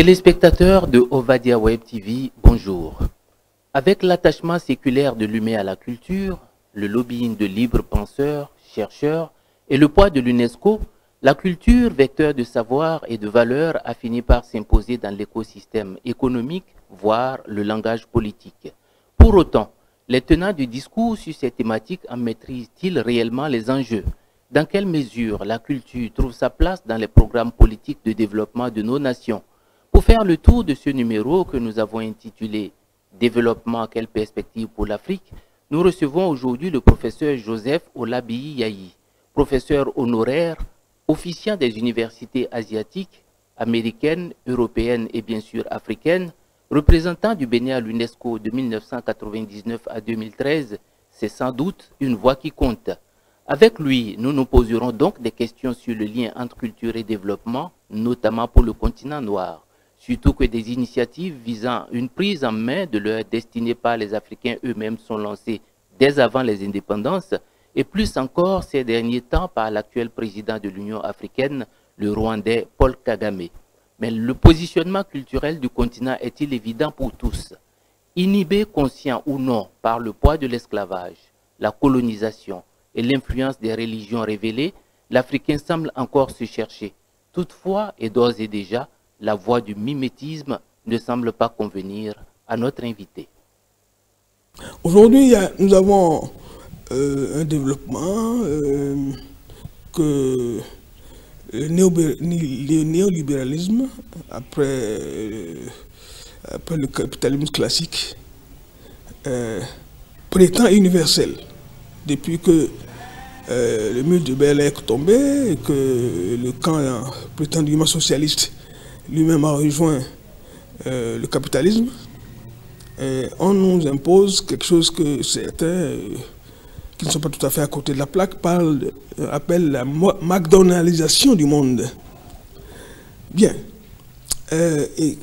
Téléspectateurs de Ovadia Web TV, bonjour. Avec l'attachement séculaire de l'humain à la culture, le lobbying de libres penseurs, chercheurs et le poids de l'UNESCO, la culture, vecteur de savoir et de valeurs, a fini par s'imposer dans l'écosystème économique, voire le langage politique. Pour autant, les tenants du discours sur ces thématiques en maîtrisent-ils réellement les enjeux? Dans quelle mesure la culture trouve sa place dans les programmes politiques de développement de nos nations? Pour faire le tour de ce numéro que nous avons intitulé « Développement, quelle perspective pour l'Afrique ?», nous recevons aujourd'hui le professeur Joseph Olabiyi Yayi, professeur honoraire, officiant des universités asiatiques, américaines, européennes et bien sûr africaines, représentant du Bénin à l'UNESCO de 1999 à 2013, c'est sans doute une voix qui compte. Avec lui, nous nous poserons donc des questions sur le lien entre culture et développement, notamment pour le continent noir. Surtout que des initiatives visant une prise en main de leur destinée par les Africains eux-mêmes sont lancées dès avant les indépendances, et plus encore ces derniers temps par l'actuel président de l'Union africaine, le Rwandais Paul Kagame. Mais le positionnement culturel du continent est-il évident pour tous? Inhibé, conscient ou non, par le poids de l'esclavage, la colonisation et l'influence des religions révélées, l'Africain semble encore se chercher. Toutefois, et d'ores et déjà, la voie du mimétisme ne semble pas convenir à notre invité. Aujourd'hui, nous avons un développement que le néolibéralisme, après le capitalisme classique, prétend universel. Depuis que le mur de Berlin est tombé et que le camp prétendument socialiste lui-même a rejoint le capitalisme, on nous impose quelque chose que certains, qui ne sont pas tout à fait à côté de la plaque, appellent la McDonaldisation du monde. Bien. Et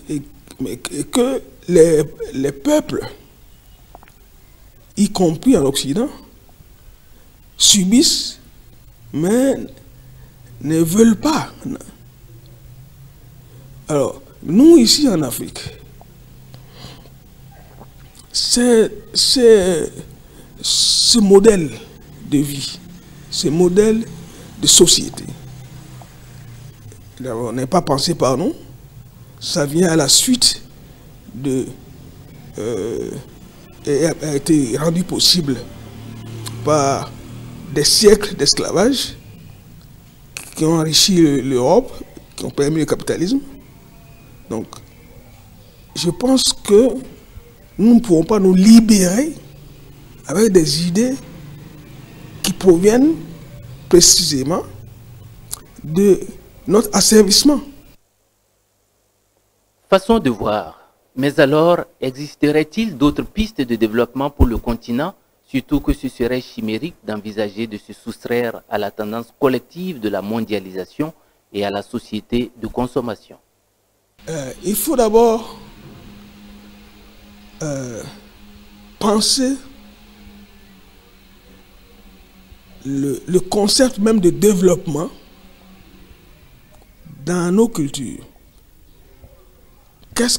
que les peuples, y compris en Occident, subissent, mais ne veulent pas. Alors, nous, ici en Afrique, c'est ce modèle de vie, ce modèle de société, on n'est pas pensé par nous, ça vient à la suite de... et a été rendu possible par des siècles d'esclavage qui ont enrichi l'Europe, qui ont permis le capitalisme. Donc, je pense que nous ne pouvons pas nous libérer avec des idées qui proviennent précisément de notre asservissement. Façon de voir. Mais alors, existerait-il d'autres pistes de développement pour le continent, surtout que ce serait chimérique d'envisager de se soustraire à la tendance collective de la mondialisation et à la société de consommation? Il faut d'abord penser le concept même de développement dans nos cultures. Quel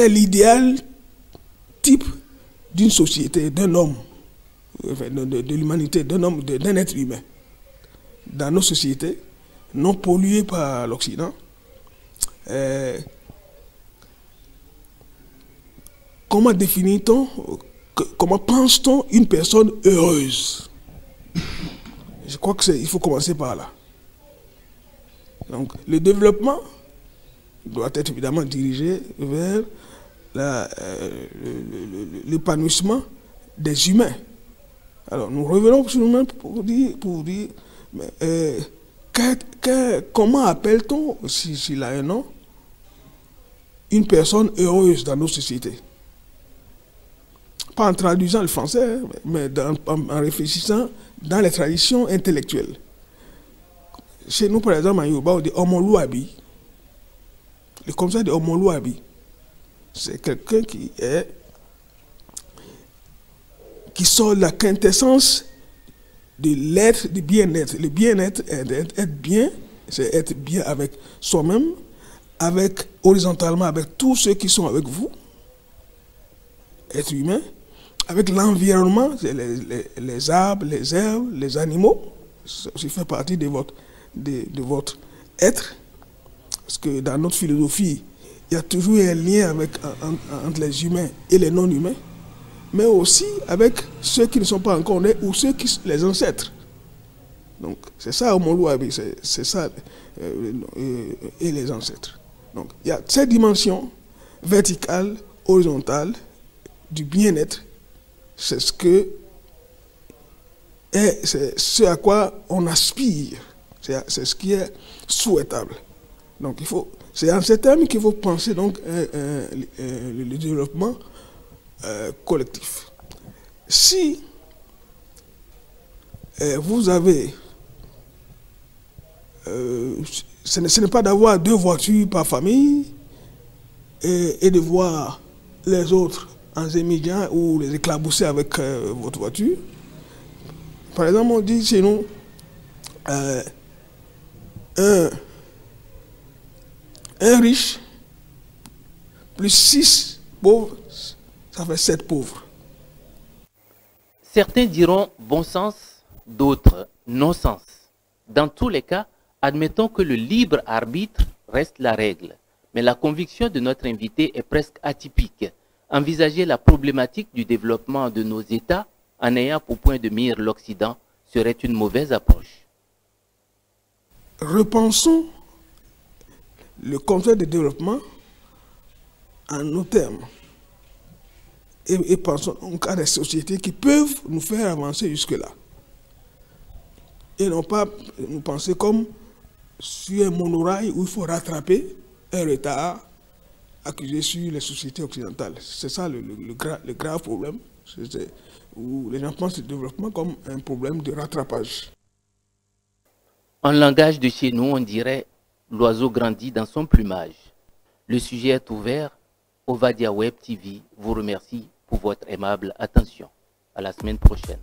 est l'idéal type d'une société, d'un homme, de l'humanité, d'un homme, d'un être humain, dans nos sociétés, non polluées par l'Occident? Comment définit-on, comment pense-t-on une personne heureuse? Je crois qu'il faut commencer par là. Donc, le développement doit être évidemment dirigé vers l'épanouissement des humains. Alors, nous revenons sur nous-mêmes pour dire mais, comment appelle-t-on, s'il a un nom, une personne heureuse dans nos sociétés? Pas en traduisant le français, mais en réfléchissant dans les traditions intellectuelles. Chez nous, par exemple, en Yoruba, on dit Omoluabi. Le concept de Omoluabi, c'est quelqu'un qui sort la quintessence de l'être, du bien-être. Le bien-être est d'être bien c'est être bien avec soi-même, horizontalement avec tous ceux qui sont avec vous, être humain, avec l'environnement, les arbres, les herbes, les animaux, ça aussi fait partie de votre être. Parce que dans notre philosophie, il y a toujours un lien entre les humains et les non-humains, mais aussi avec ceux qui ne sont pas encore nés ou les ancêtres. Donc c'est ça Omoluabi, c'est ça et les ancêtres. Donc il y a cette dimension verticale, horizontale du bien-être. C'est ce à quoi on aspire. C'est ce qui est souhaitable. Donc c'est en ces termes qu'il faut penser donc le développement collectif. Si vous avez ce n'est pas d'avoir 2 voitures par famille et de voir les autres en zémidien ou les éclabousser avec votre voiture. Par exemple, on dit chez nous un riche plus 6 pauvres, ça fait 7 pauvres. Certains diront bon sens, d'autres non-sens. Dans tous les cas, admettons que le libre arbitre reste la règle. Mais la conviction de notre invité est presque atypique. Envisager la problématique du développement de nos États en ayant pour point de mire l'Occident serait une mauvaise approche. Repensons le concept de développement en nos termes et pensons donc à des sociétés qui peuvent nous faire avancer jusque-là. Et non pas nous penser comme sur un monorail où il faut rattraper un retard accusé sur les sociétés occidentales. C'est ça le grave problème, où les gens pensent le développement comme un problème de rattrapage. En langage de chez nous, on dirait « l'oiseau grandit dans son plumage ». Le sujet est ouvert. Ovadia Web TV vous remercie pour votre aimable attention. À la semaine prochaine.